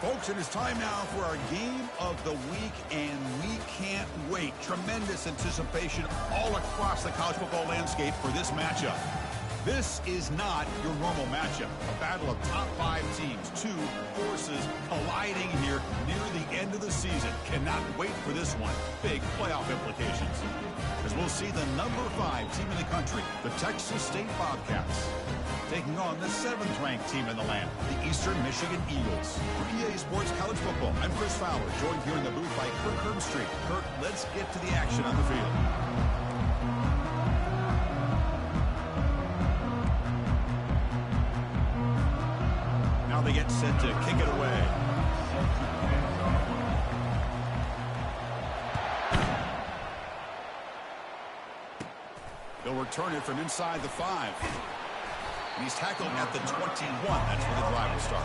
Folks, it is time now for our game of the week, and we can't wait. Tremendous anticipation all across the college football landscape for this matchup. This is not your normal matchup. A battle of top 5 teams, 2 forces colliding here near the end of the season. Cannot wait for this one. Big playoff implications. As we'll see the number 5 team in the country, the Texas State Bobcats, taking on the 7th-ranked team in the land, the Eastern Michigan Eagles. For EA Sports College Football, I'm Chris Fowler, joined here in the booth by Kirk Herbstreit. Kirk, let's get to the action on the field. Now they get set to kick it away. They'll return it from inside the 5. And he's tackled at the 21. That's where the drive will start.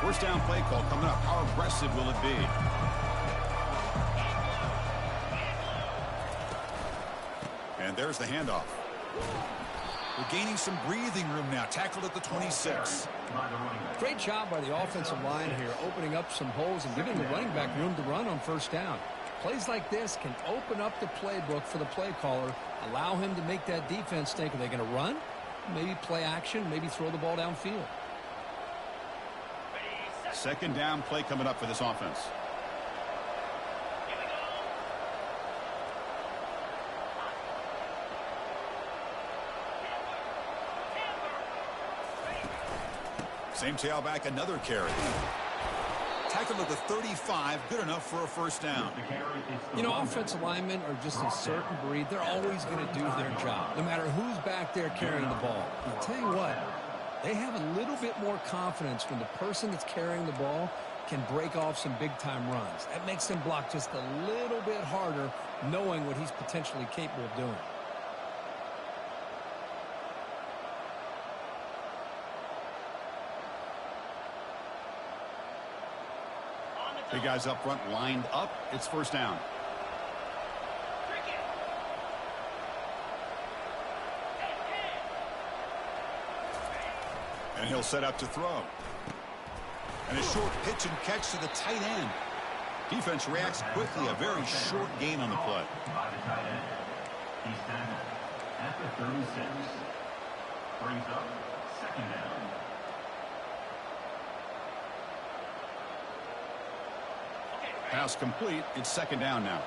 First down play call coming up. How aggressive will it be? And there's the handoff. We're gaining some breathing room now. Tackled at the 26. Great job by the offensive line here, opening up some holes and giving the running back room to run on first down. Plays like this can open up the playbook for the play caller, allow him to make that defense think, are they going to run? Maybe play action, maybe throw the ball downfield. Second down play coming up for this offense. Same tailback, another carry. Tackled at the 35, good enough for a first down. You know, offensive linemen are just a certain breed. They're always going to do their job, no matter who's back there carrying the ball. I'll tell you what, they have a little bit more confidence when the person that's carrying the ball can break off some big-time runs. That makes them block just a little bit harder, knowing what he's potentially capable of doing. Big guys up front lined up. It's first down. And he'll set up to throw. And a short pitch and catch to the tight end. Defense reacts quickly. A very short gain on the play. He's tackled at the 36. Brings up second down. Pass complete. It's second down now.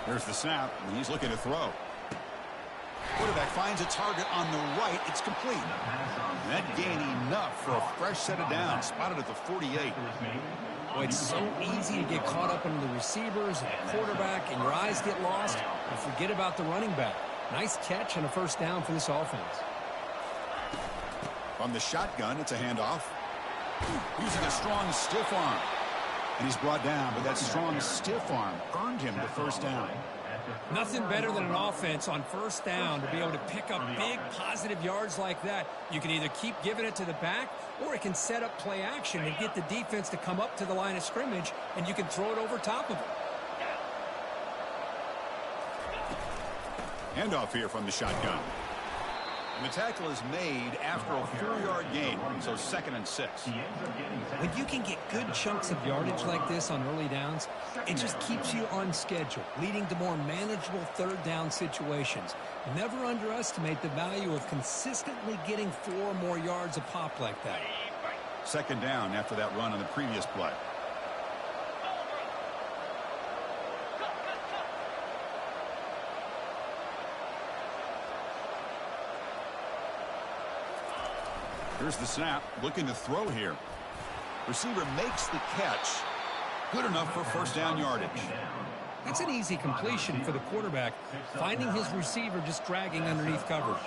There's the snap, and he's looking to throw. Quarterback finds a target on the right. It's complete. And that gain enough for a fresh set of downs. Spotted at the 48. Boy, it's so easy to get caught up in the receivers and the quarterback, and your eyes get lost, and forget about the running back. Nice catch and a first down for this offense. From the shotgun, it's a handoff. Using a strong stiff arm. And he's brought down, but that strong stiff arm earned him the first down. Nothing better than an offense on first down to be able to pick up big positive yards like that. You can either keep giving it to the back, or it can set up play action and get the defense to come up to the line of scrimmage, and you can throw it over top of them. Handoff here from the shotgun. And the tackle is made after a 4-yard gain, so 2nd and 6. When you can get good chunks of yardage like this on early downs, it just keeps you on schedule, leading to more manageable third down situations. Never underestimate the value of consistently getting 4 or more yards a pop like that. Second down after that run on the previous play. Here's the snap, looking to throw here. Receiver makes the catch. Good enough for first down yardage. That's an easy completion for the quarterback, finding his receiver just dragging underneath coverage.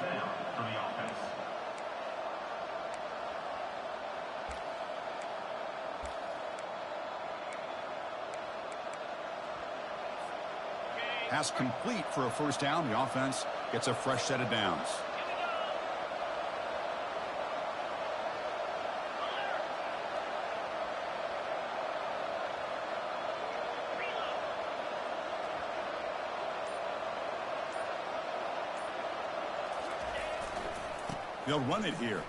Pass complete for a first down. The offense gets a fresh set of downs. They'll run it here.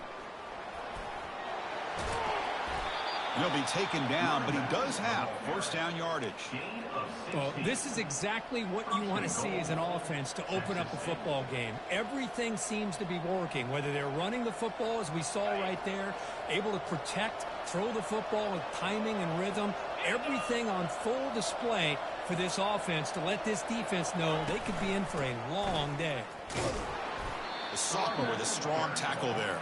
He'll be taken down, but he does have first down yardage. Well, this is exactly what you want to see as an offense to open up a football game. Everything seems to be working, whether they're running the football, as we saw right there, able to protect, throw the football with timing and rhythm, everything on full display for this offense to let this defense know they could be in for a long day. The sophomore with a strong tackle there.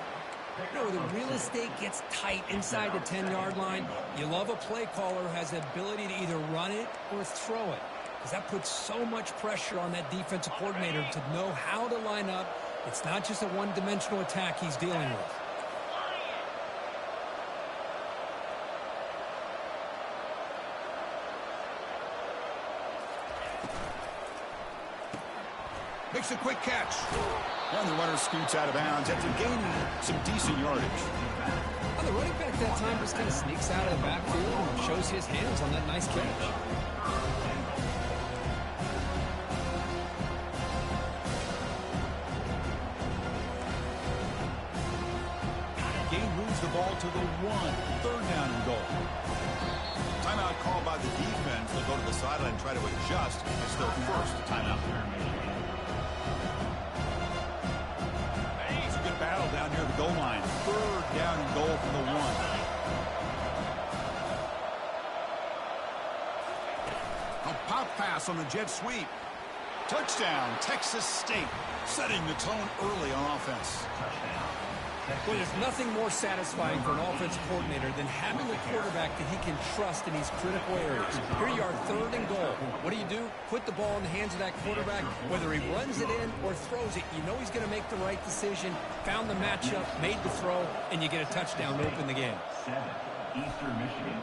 You know, the real estate gets tight inside the 10-yard line. You love a play caller who has the ability to either run it or throw it, because that puts so much pressure on that defensive coordinator to know how to line up. It's not just a one-dimensional attack he's dealing with. Makes a quick catch. And the runner scoots out of bounds after gaining some decent yardage. Well, the running back that time just kind of sneaks out of the backfield and shows his hands on that nice catch. Gain moves the ball to the 1. Third down and goal. Timeout called by the defense. They'll go to the sideline and try to adjust. It's their first timeout. Battle down near the goal line. Third down and goal from the 1. A pop pass on the jet sweep. Touchdown, Texas State, setting the tone early on offense. Well, there's nothing more satisfying for an offensive coordinator than having a quarterback that he can trust in these critical areas. Here you are, third and goal. What do? Put the ball in the hands of that quarterback. Whether he runs it in or throws it, you know he's going to make the right decision. Found the matchup, made the throw, and you get a touchdown to open the game. 7, Eastern Michigan,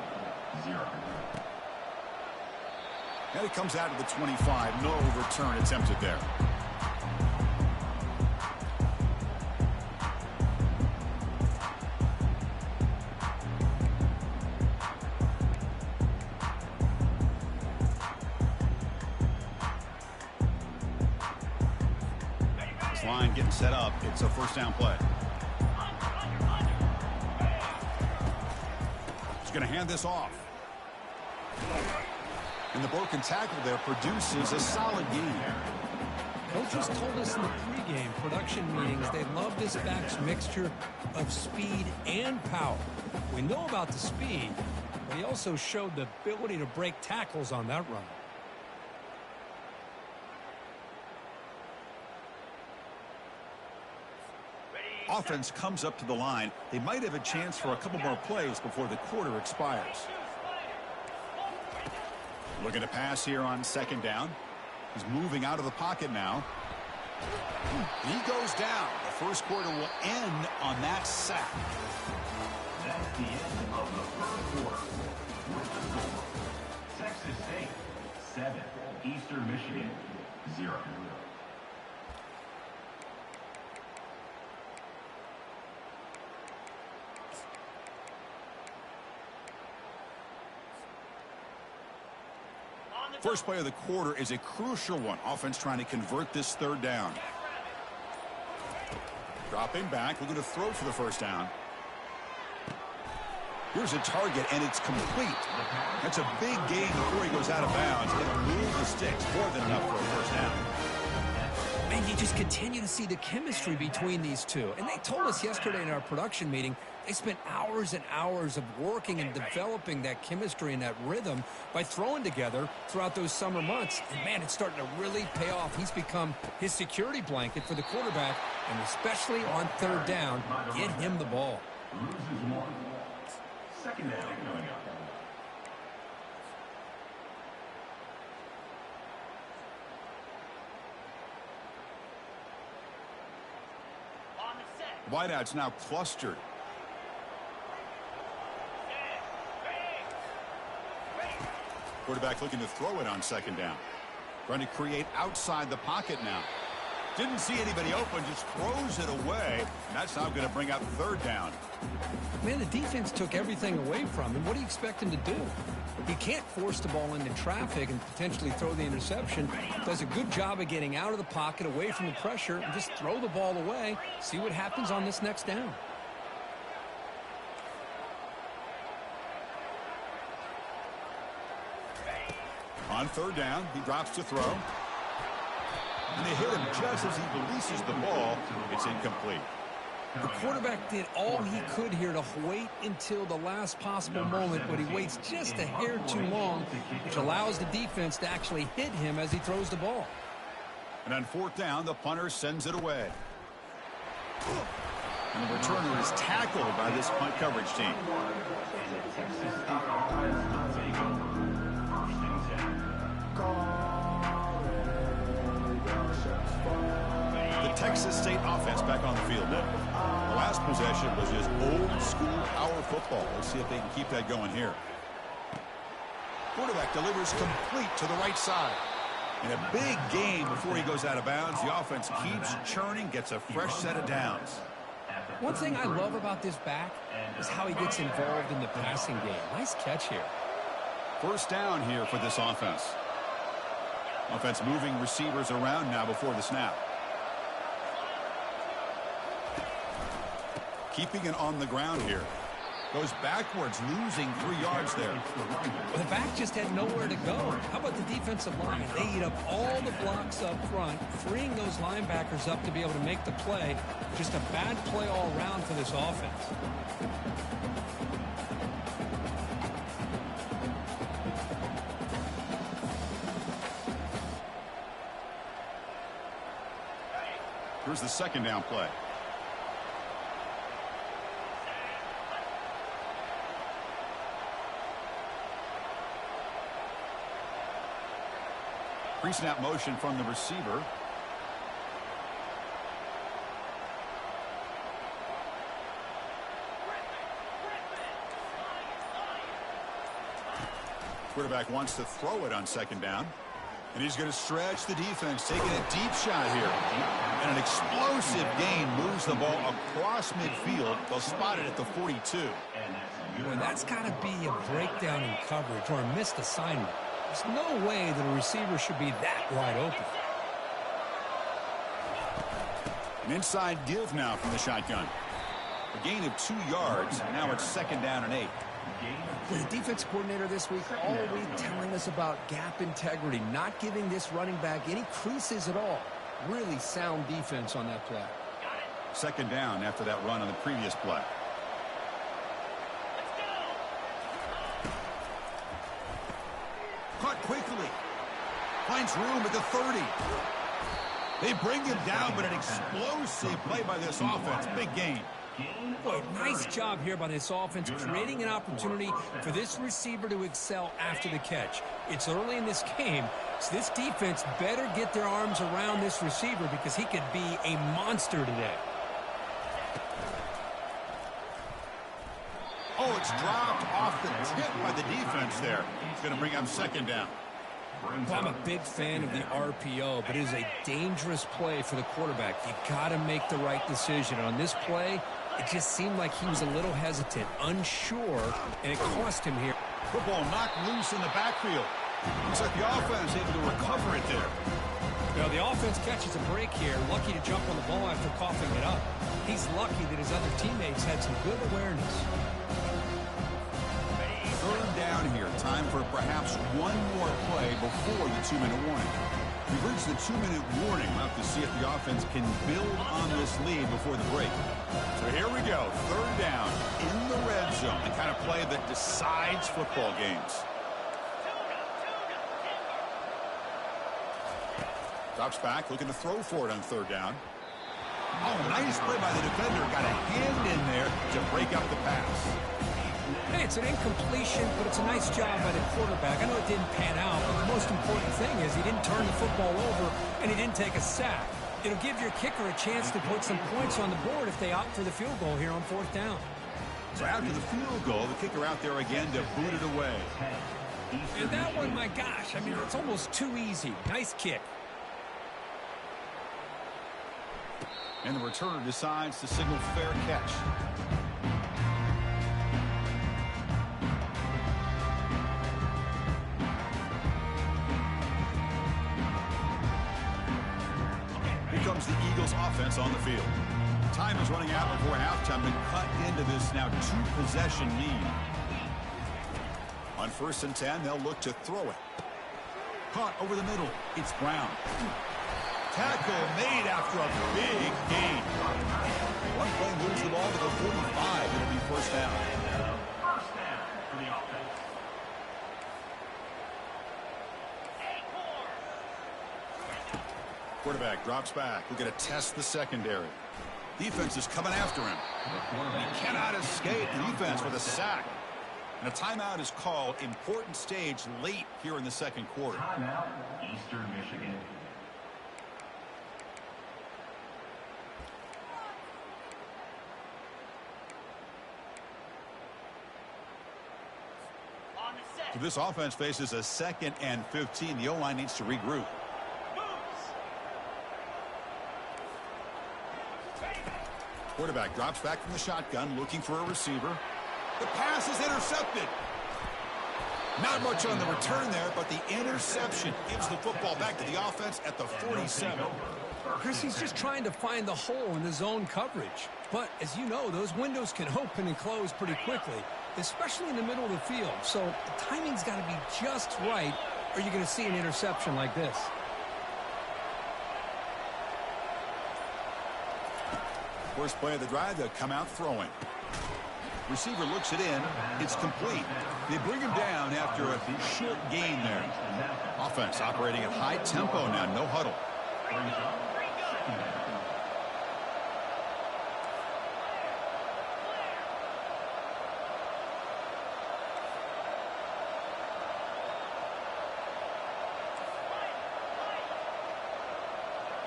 0. And it comes out of the 25. No return attempted there. Line getting set up. It's a first down play. He's going to hand this off. And the broken tackle there produces a solid gain. Coaches told us in the pregame production meetings they love this back's mixture of speed and power. We know about the speed, but he also showed the ability to break tackles on that run. Offense comes up to the line. They might have a chance for a couple more plays before the quarter expires. Looking to pass here on second down. He's moving out of the pocket now. He goes down. The first quarter will end on that sack. That's the end of the first quarter. With the score, Texas State, 7, Eastern Michigan, 0. First play of the quarter is a crucial one. Offense trying to convert this third down. Dropping back, looking to throw for the first down. Here's a target, and it's complete. That's a big gain before he goes out of bounds. It'll move the sticks, more than enough for a first down. And you just continue to see the chemistry between these two. And they told us yesterday in our production meeting, they spent hours and hours of working and developing that chemistry and that rhythm by throwing together throughout those summer months. And, man, it's starting to really pay off. He's become his security blanket for the quarterback, and especially on third down, get him the ball. Loses 1. Second down coming up. Wideout's now clustered. Quarterback looking to throw it on second down. Trying to create outside the pocket now. Didn't see anybody open, just throws it away. And that's now going to bring up third down. Man, the defense took everything away from him. What do you expect him to do? He can't force the ball into traffic and potentially throw the interception. Does a good job of getting out of the pocket, away from the pressure, and just throw the ball away. See what happens on this next down. On third down, he drops to throw. And they hit him just as he releases the ball. It's incomplete. The quarterback did all he could here to wait until the last possible moment, but he waits just a hair too long, which allows the defense to actually hit him as he throws the ball. And on fourth down, the punter sends it away. And the returner is tackled by this punt coverage team. The Texas State offense back on the field now. The last possession was just old school power football. Let's see if they can keep that going here. Quarterback delivers complete to the right side. In a big game before he goes out of bounds, the offense keeps churning, gets a fresh set of downs. One thing I love about this back is how he gets involved in the passing game. Nice catch here. First down here for this offense. Offense moving receivers around now before the snap. Keeping it on the ground here. Goes backwards, losing 3 yards there. Well, the back just had nowhere to go. How about the defensive line? They eat up all the blocks up front, freeing those linebackers up to be able to make the play. Just a bad play all around for this offense. Here's the second down play. Pre-snap motion from the receiver. Quarterback wants to throw it on second down. And he's going to stretch the defense, taking a deep shot here. And an explosive gain moves the ball across midfield. They'll spot it at the 42. Boy, that's got to be a breakdown in coverage or a missed assignment. There's no way that a receiver should be that wide open. An inside give now from the shotgun. A gain of 2 yards. Now it's second down and 8. The defense coordinator this week all week telling us about gap integrity, not giving this running back any creases at all. Really sound defense on that play. Second down after that run on the previous play. Caught quickly. Finds room at the 30. They bring him down, but an explosive play by this offense. Big gain. Boy, nice job here by this offense, creating an opportunity for this receiver to excel after the catch. It's early in this game, so this defense better get their arms around this receiver because he could be a monster today. Oh, it's dropped off the tip by the defense there. It's going to bring up second down. Well, I'm a big fan of the RPO, but it is a dangerous play for the quarterback. You got to make the right decision. On this play, it just seemed like he was a little hesitant, unsure, and it cost him here. Football knocked loose in the backfield. Looks like the offense able to recover it there. Now, the offense catches a break here, lucky to jump on the ball after coughing it up. He's lucky that his other teammates had some good awareness. Third down here. Time for perhaps one more play before the 2-minute warning. We've reached the 2-minute warning. We'll have to see if the offense can build on this lead before the break. So here we go. Third down in the red zone. The kind of play that decides football games. Drops back, looking to throw for it on third down. Oh, nice play by the defender. Got a hand in there to break up the pass. Hey, it's an incompletion, but it's a nice job by the quarterback. I know it didn't pan out, but the most important thing is he didn't turn the football over and he didn't take a sack. It'll give your kicker a chance to put some points on the board if they opt for the field goal here on fourth down. So after the field goal, the kicker out there again to boot it away. And that one, my gosh, I mean, it's almost too easy. Nice kick. And the returner decides to signal fair catch. Here comes the Eagles offense on the field. Time is running out before halftime to cut into this now two-possession lead. On 1st and 10, they'll look to throw it. Caught over the middle. It's Brown. Tackle made after a big gain. One play moves the ball to the 45. It'll be first down. First down for the offense. Quarterback drops back. We're going to test the secondary. Defense is coming after him. He cannot escape. The defense with a sack. And a timeout is called. Important stage late here in the second quarter. Timeout, Eastern Michigan. So this offense faces a 2nd and 15. The O-line needs to regroup. Quarterback drops back from the shotgun, looking for a receiver. The pass is intercepted. Not much on the return there, but the interception gives the football back to the offense at the 47. Chris, he's just trying to find the hole in the zone coverage. But, as you know, those windows can open and close pretty quickly, especially in the middle of the field. So the timing's got to be just right, or you're going to see an interception like this. First play of the drive, they'll come out throwing. Receiver looks it in. It's complete. They bring him down after a short gain there. Offense operating at high tempo now. No huddle.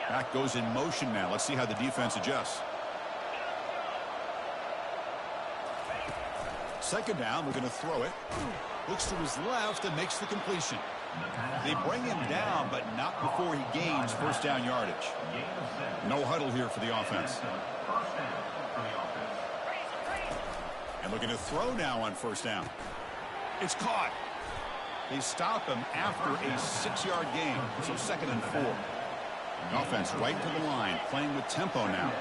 Back goes in motion now. Let's see how the defense adjusts. Second down, we're going to throw it. Looks to his left and makes the completion. They bring him down, but not before he gains first down yardage. No huddle here for the offense. And looking to throw now on first down. It's caught. They stop him after a 6-yard gain, so 2nd and 4. The offense right to the line, playing with tempo now.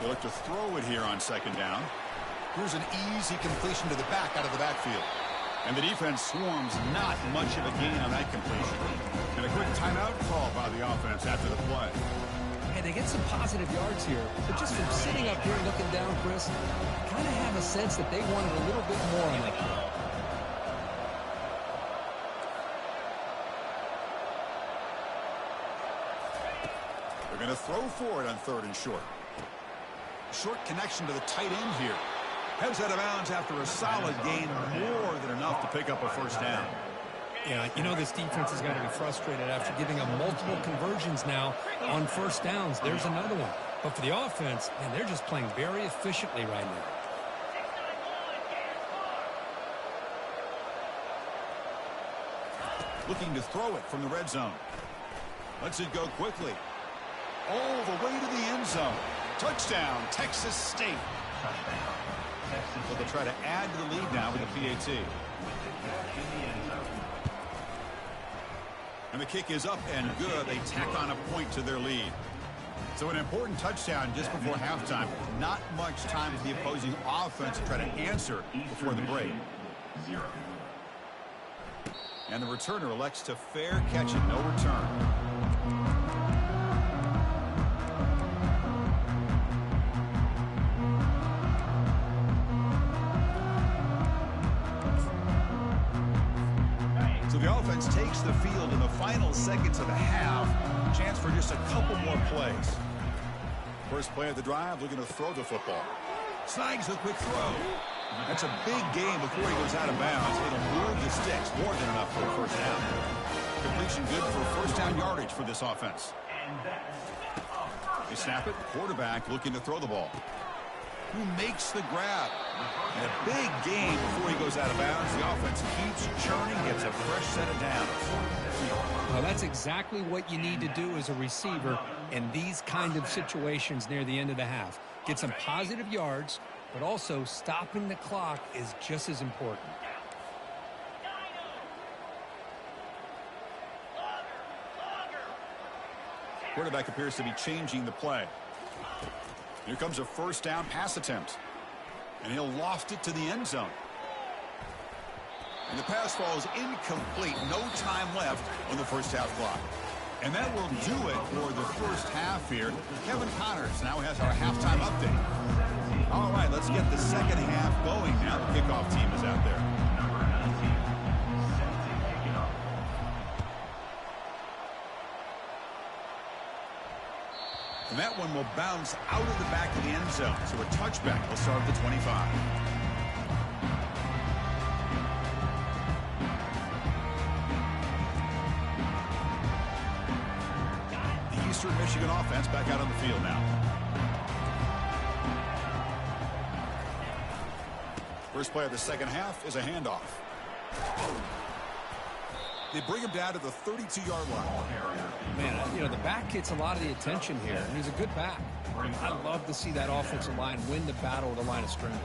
They look to throw it here on 2nd down. Here's an easy completion to the back out of the backfield. And the defense swarms, not much of a gain on that completion. And a quick timeout call by the offense after the play. Hey, they get some positive yards here, but just from sitting up here and looking down, Chris, I kind of have a sense that they wanted a little bit more on that play. They're going to throw for it on 3rd and short. Short connection to the tight end here. Heads out of bounds after a solid gain, more than enough to pick up a first down. Yeah, you know this defense has got to be frustrated after giving them multiple conversions now on first downs. There's another one. But for the offense, man, they're just playing very efficiently right now. Looking to throw it from the red zone. Lets it go quickly. All the way to the end zone. Touchdown, Texas State. So they'll try to add to the lead now with the PAT. And the kick is up and good. They tack on a point to their lead. So an important touchdown just before halftime. Not much time for the opposing offense to try to answer before the break. And the returner elects to fair catch it, no return. The offense takes the field in the final seconds of the half. Chance for just a couple more plays. First play of the drive, looking to throw the football. Snags a quick throw. That's a big gain before he goes out of bounds. It'll move the sticks, more than enough for a first down. Completion situation good for first down yardage for this offense. They snap it. Quarterback looking to throw the ball. Who makes the grab? And a big gain before he goes out of bounds. The offense keeps churning, gets a fresh set of downs. Well, that's exactly what you need to do as a receiver in these kind of situations near the end of the half. Get some positive yards, but also stopping the clock is just as important. Quarterback appears to be changing the play. Here comes a first down pass attempt. And he'll loft it to the end zone. And the pass ball is incomplete. No time left on the first half clock. And that will do it for the first half here. Kevin Connors now has our halftime update. All right, let's get the second half going now. The kickoff team is out there. And that one will bounce out of the back of the end zone. So a touchback will start at the 25. The Eastern Michigan offense back out on the field now. First play of the second half is a handoff. They bring him down to the 32-yard line. Man, you know, the back gets a lot of the attention here, and he's a good back. I love to see that offensive line win the battle at the line of scrimmage.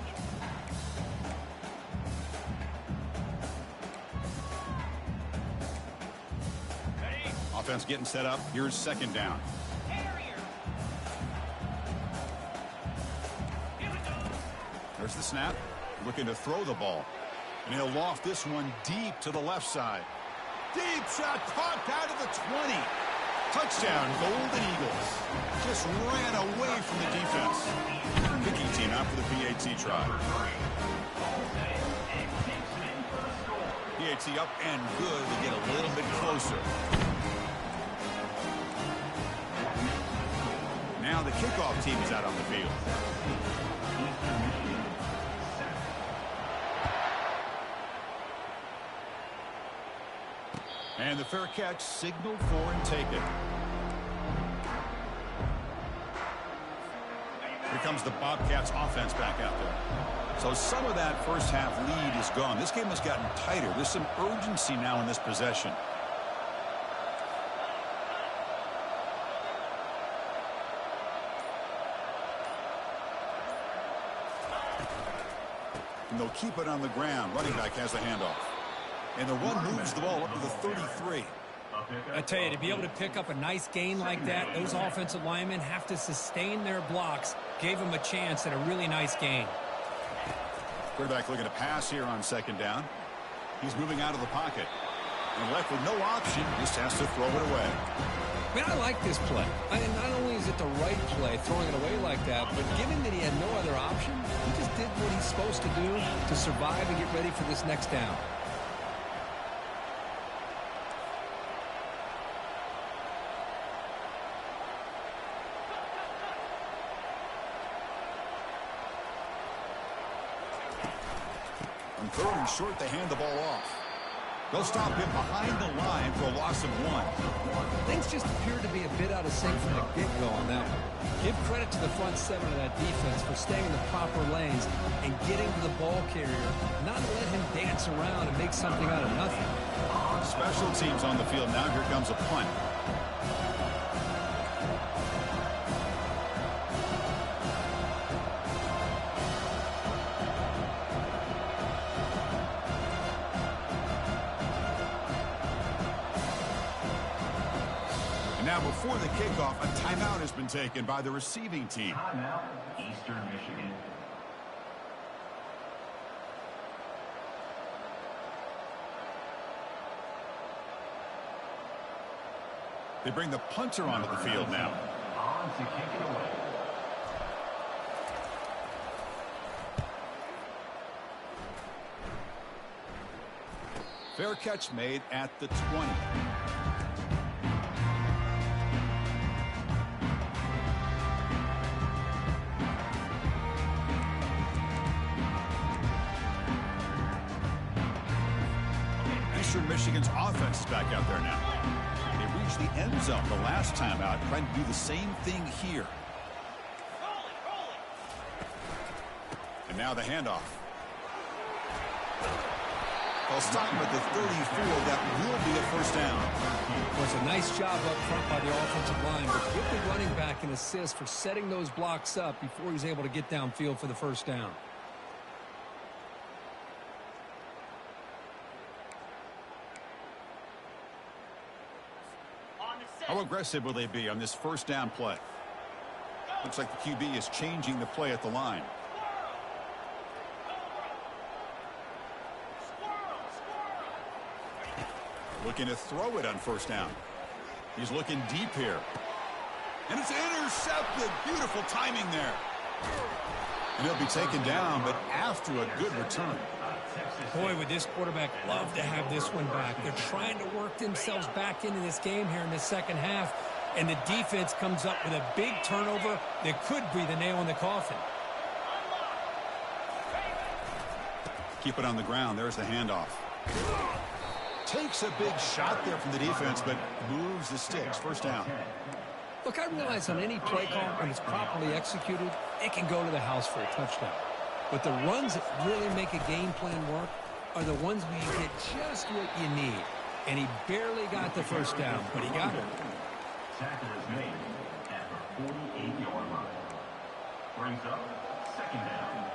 Offense getting set up. Here's second down. There's the snap. Looking to throw the ball. And he'll loft this one deep to the left side. Deep shot caught down to the 20. Touchdown, Golden Eagles. Just ran away from the defense. Kicking team out for the PAT try. PAT up and good to get a little bit closer. Now the kickoff team is out on the field. And the fair catch signaled for and taken. Here comes the Bobcats offense back out there. So some of that first half lead is gone. This game has gotten tighter. There's some urgency now in this possession. And they'll keep it on the ground. Running back has the handoff. And the run moves the ball up to the 33. I tell you, to be able to pick up a nice gain like that, those offensive linemen have to sustain their blocks. Gave them a chance at a really nice gain. Quarterback looking to pass here on second down. He's moving out of the pocket. And left with no option, just has to throw it away. Man, I like this play. And not only is it the right play, throwing it away like that, but given that he had no other option, he just did what he's supposed to do to survive and get ready for this next down. Third and short, they hand the ball off. They'll stop him behind the line for a loss of 1. Things just appear to be a bit out of sync from the get-go on that one. Give credit to the front seven of that defense for staying in the proper lanes and getting to the ball carrier, not to let him dance around and make something out of nothing. Special teams on the field now. Here comes a punt. Now, before the kickoff, a timeout has been taken by the receiving team. Timeout, Eastern Michigan. They bring the punter onto the field now. On to kick it away. Fair catch made at the 20. Eastern Michigan's offense is back out there now. reach the end zone the last time out. Trying to do the same thing here. And now the handoff. Well, starting with the 34, that will be a first down. Well, it's a nice job up front by the offensive line, but give the running back an assist for setting those blocks up before he's able to get downfield for the first down. How aggressive will they be on this first down play? Looks like the QB is changing the play at the line. Looking to throw it on first down. He's looking deep here. And it's intercepted. Beautiful timing there. And he'll be taken down, but after a good return. Boy, would this quarterback love to have this one back. They're trying to work themselves back into this game here in the second half, and the defense comes up with a big turnover that could be the nail in the coffin. Keep it on the ground. There's the handoff. Takes a big shot there from the defense, but moves the sticks. First down. Look, I realize on any play call, when it's properly executed, it can go to the house for a touchdown. But the runs that really make a game plan work are the ones where you get just what you need. And he barely got the first down, but he got it. Tackle is made at the 48-yard line. Brings up second down.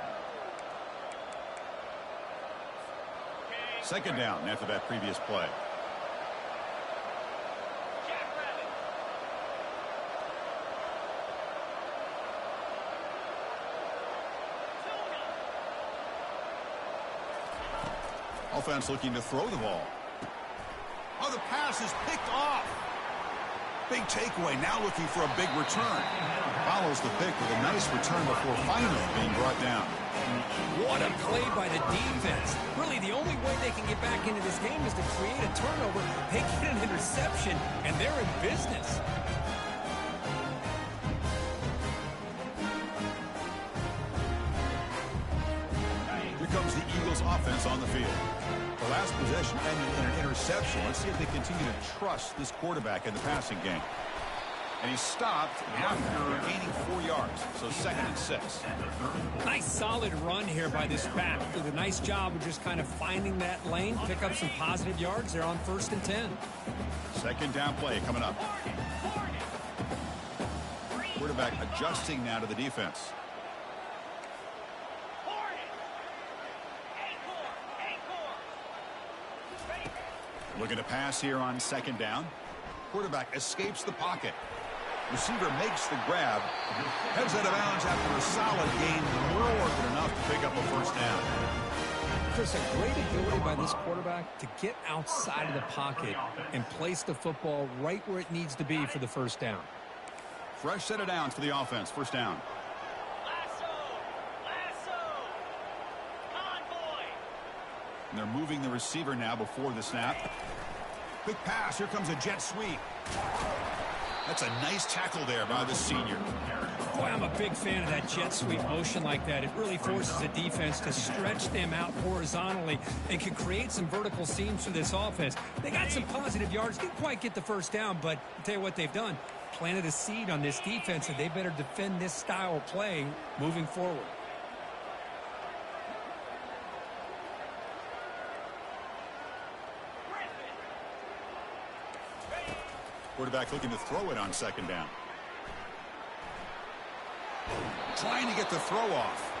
Second down after that previous play. Offense looking to throw the ball. Oh, the pass is picked off. Big takeaway. Now looking for a big return. Follows the pick with a nice return before finally being brought down. What a play by the defense. Really, the only way they can get back into this game is to create a turnover. They get an interception, and they're in business. Here comes the Eagles offense on the field. The last possession ended in an interception. Let's see if they continue to trust this quarterback in the passing game. And he stopped after gaining 4 yards. So 2nd and 6. Nice solid run here by this back. Did a nice job of just kind of finding that lane, pick up some positive yards there on 1st and 10. Second down play coming up. Quarterback adjusting now to the defense. Looking to pass here on 2nd down. Quarterback escapes the pocket. Receiver makes the grab. Heads out of bounds after a solid gain. More than enough to pick up a first down. Chris, a great ability by this quarterback to get outside of the pocket and place the football right where it needs to be for the first down. Fresh set of downs for the offense. First down. And they're moving the receiver now before the snap. Quick pass. Here comes a jet sweep. That's a nice tackle there by the senior. Boy, I'm a big fan of that jet sweep motion like that. It really forces the defense to stretch them out horizontally and can create some vertical seams for this offense. They got some positive yards. Didn't quite get the first down, but I'll tell you what they've done. Planted a seed on this defense, and they better defend this style of play moving forward. Quarterback looking to throw it on 2nd down. Trying to get the throw off.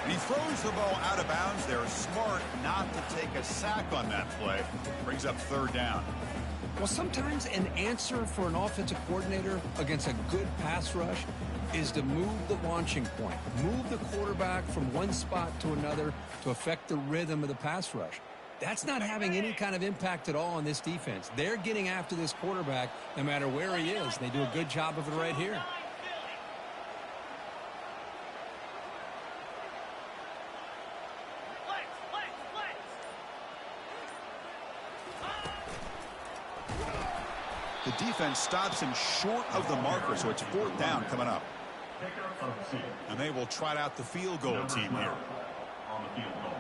And he throws the ball out of bounds there. Smart not to take a sack on that play. Brings up 3rd down. Well, sometimes an answer for an offensive coordinator against a good pass rush is to move the launching point. Move the quarterback from one spot to another to affect the rhythm of the pass rush. That's not having any kind of impact at all on this defense. They're getting after this quarterback no matter where he is. They do a good job of it right here. The defense stops him short of the marker, so it's 4th down coming up. And they will trot out the field goal team here. On the field goal.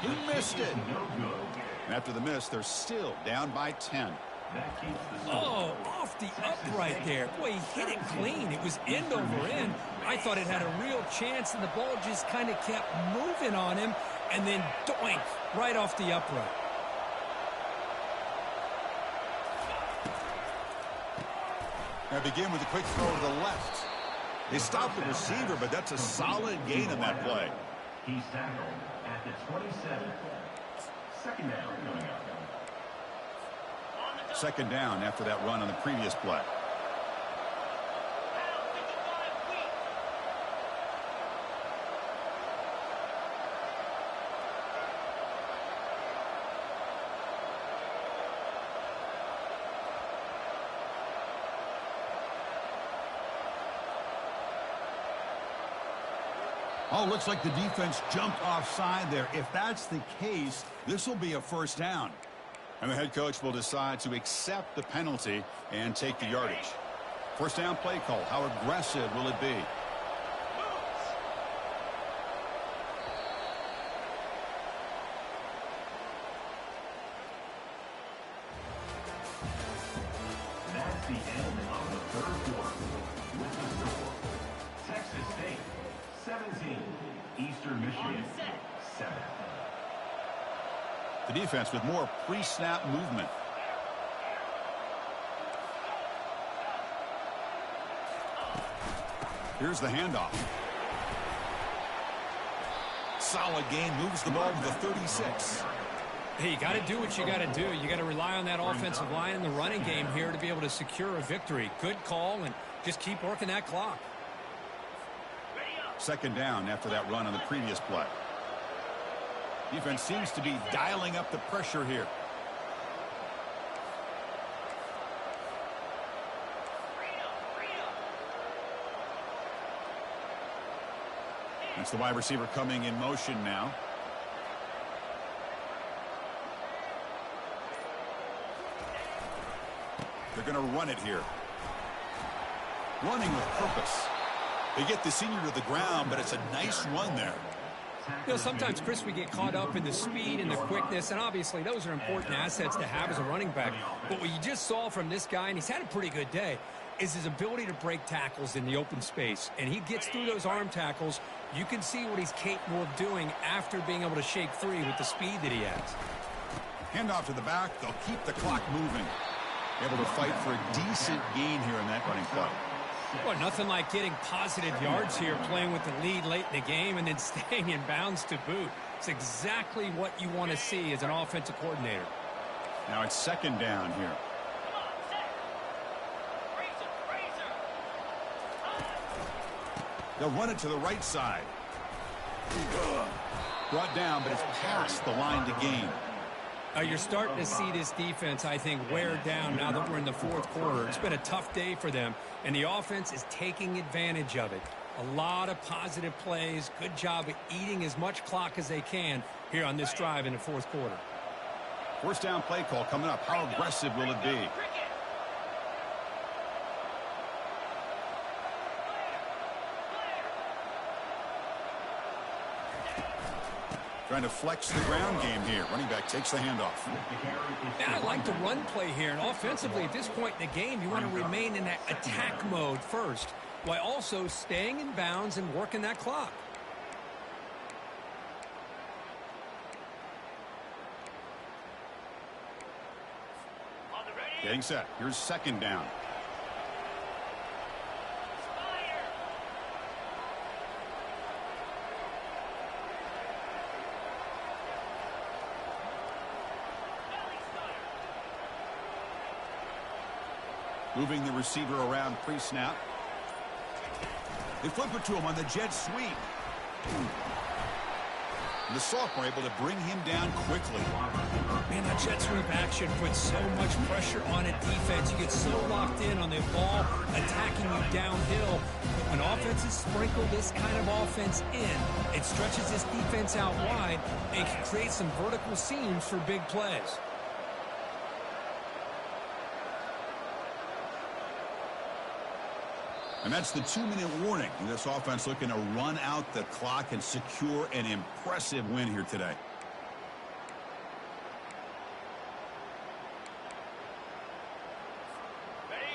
He missed it. And after the miss, they're still down by 10. Oh, off the upright there. Boy, he hit it clean. It was end over end. I thought it had a real chance, and the ball just kind of kept moving on him, and then doink, right off the upright. Now begin with a quick throw to the left. They stopped the receiver, but that's a solid gain on that play. He's tackled at the 27. Second down coming up. Second down after that run on the previous play. Oh, looks like the defense jumped offside there. If that's the case, this will be a first down. And the head coach will decide to accept the penalty and take the yardage. First down play call. How aggressive will it be? That's the end of the third quarter. With the score, Texas State 17, Eastern Michigan 7. The defense with more pre-snap movement. Here's the handoff. Solid gain, moves the ball to the 36. Hey, you got to do what you got to do. You got to rely on that offensive line in the running game here to be able to secure a victory. Good call, and just keep working that clock. Second down after that run on the previous play. Defense seems to be dialing up the pressure here. That's the wide receiver coming in motion now. They're going to run it here. Running with purpose. They get the senior to the ground, but it's a nice run there. You know, sometimes, Chris, we get caught up in the speed and the quickness, and obviously those are important assets to have as a running back. But what you just saw from this guy, and he's had a pretty good day, is his ability to break tackles in the open space. And he gets through those arm tackles. You can see what he's capable of doing after being able to shake free with the speed that he has. Handoff to the back. They'll keep the clock moving. Able to fight for a decent gain here in that running play. Well, nothing like getting positive yards here, playing with the lead late in the game and then staying in bounds to boot. It's exactly what you want to see as an offensive coordinator. Now it's second down here. They'll run it to the right side. Brought down, but it's past the line to gain. You're starting to see this defense, I think, wear down now that we're in the fourth quarter. It's been a tough day for them, and the offense is taking advantage of it. A lot of positive plays. Good job of eating as much clock as they can here on this drive in the fourth quarter. First down play call coming up. How aggressive will it be? Trying to flex the ground game here. Running back takes the handoff. And I like the run play here. And offensively, at this point in the game, you want to remain in that attack mode first, while also staying in bounds and working that clock. Getting set. Here's second down. Moving the receiver around pre-snap. They flip it to him on the jet sweep. And the sophomore able to bring him down quickly. Man, that jet sweep action puts so much pressure on a defense. You get so locked in on the ball attacking you downhill. But when offenses sprinkle this kind of offense in, it stretches this defense out wide and can create some vertical seams for big plays. And that's the 2-minute warning. This offense looking to run out the clock and secure an impressive win here today.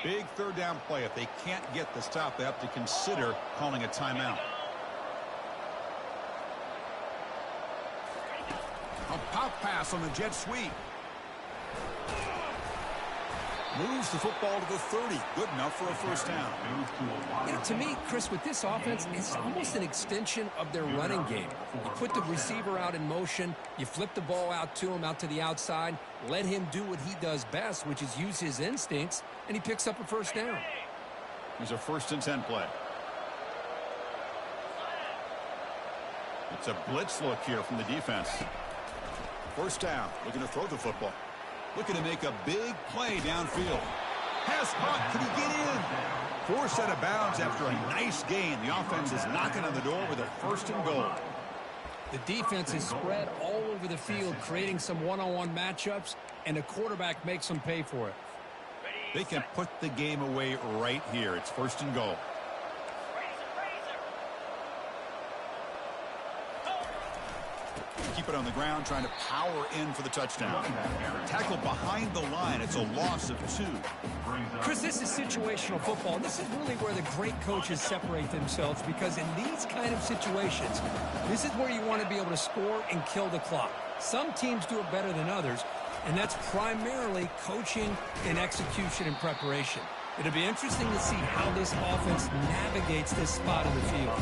Big third down play. If they can't get the stop, they have to consider calling a timeout. A pop pass on the jet sweep. Moves the football to the 30. Good enough for a first down. You know, to me, Chris, with this offense, it's almost an extension of their running game. You put the receiver out in motion, you flip the ball out to him, out to the outside, let him do what he does best, which is use his instincts, and he picks up a first down. Here's a 1st and 10 play. It's a blitz look here from the defense. First down, looking to throw the football. Looking to make a big play downfield. Pass caught. Can he get in? Forced out of bounds after a nice gain. The offense is knocking on the door with a 1st and goal. The defense is spread all over the field, creating some one-on-one matchups, and the quarterback makes them pay for it. They can put the game away right here. It's 1st and goal. Keep it on the ground, trying to power in for the touchdown. Tackle behind the line. It's a loss of 2. Chris, this is situational football. This is really where the great coaches separate themselves, because in these kind of situations, this is where you want to be able to score and kill the clock. Some teams do it better than others, and that's primarily coaching and execution and preparation. It'll be interesting to see how this offense navigates this spot in the field.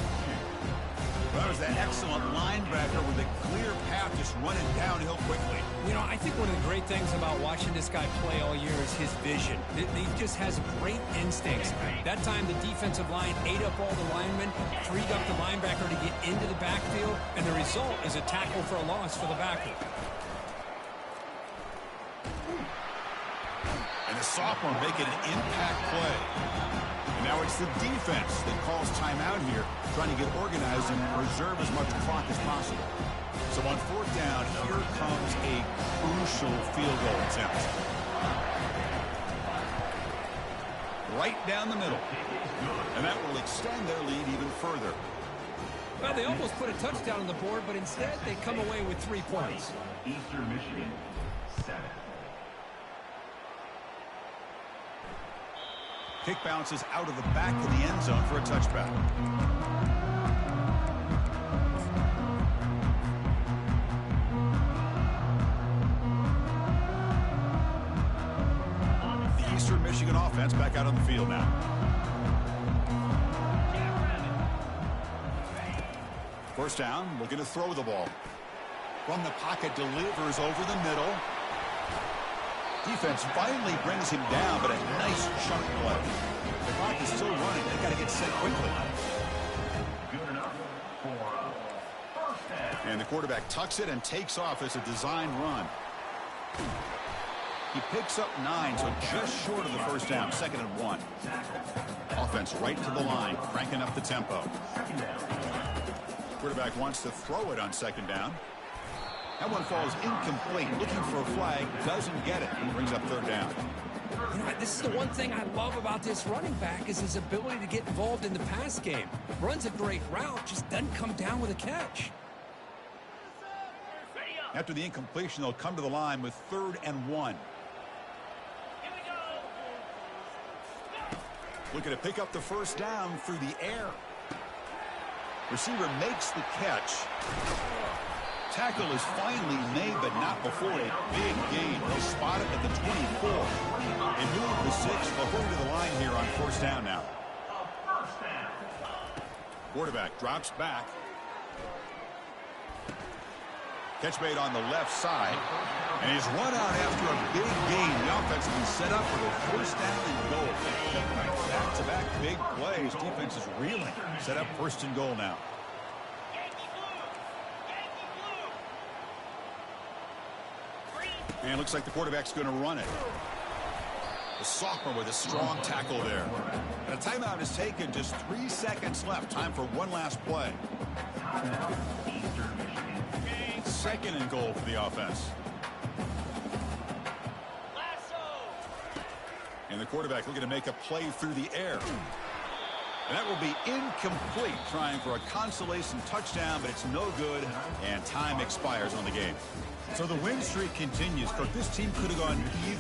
That was that excellent linebacker with a clear path, just running downhill quickly. You know, I think one of the great things about watching this guy play all year is his vision. He just has great instincts. That time, the defensive line ate up all the linemen, freed up the linebacker to get into the backfield, and the result is a tackle for a loss for the backer. And the sophomore making an impact play. And now it's the defense that calls timeout here, trying to get organized and preserve as much clock as possible. So on 4th down, here comes a crucial field goal attempt. Right down the middle. And that will extend their lead even further. Well, they almost put a touchdown on the board, but instead they come away with 3 points. Eastern Michigan, 7. Kick bounces out of the back of the end zone for a touchback. The Eastern Michigan offense back out on the field now. First down, looking to throw the ball. From the pocket, delivers over the middle. Defense finally brings him down, but a nice chunk play. The clock is still running. They got to get set quickly. Good enough for a first down. And the quarterback tucks it and takes off as a design run. He picks up 9, so just short of the first down, 2nd and 1. Offense right to the line, cranking up the tempo. Quarterback wants to throw it on 2nd down. That one falls incomplete. Looking for a flag, doesn't get it. Brings up 3rd down. You know, this is the one thing I love about this running back is his ability to get involved in the pass game. Runs a great route, just doesn't come down with a catch. After the incompletion, they'll come to the line with 3rd and 1. Looking to pick up the first down through the air. Receiver makes the catch. Tackle is finally made, but not before a big gain. He'll spot it at the 24. They move the 6. They'll go to the line here on 1st down now. Quarterback drops back. Catch made on the left side. And he's run out after a big gain. The offense has been set up for the 1st down and goal. Back-to-back big plays. Defense is reeling. Set up 1st and goal now. And it looks like the quarterback's going to run it. The sophomore with a strong tackle there. And a timeout is taken. Just 3 seconds left. Time for one last play. 2nd and goal for the offense. And the quarterback looking to make a play through the air. And that will be incomplete, trying for a consolation touchdown, but it's no good, and time expires on the game. So the win streak continues, but this team could have gone either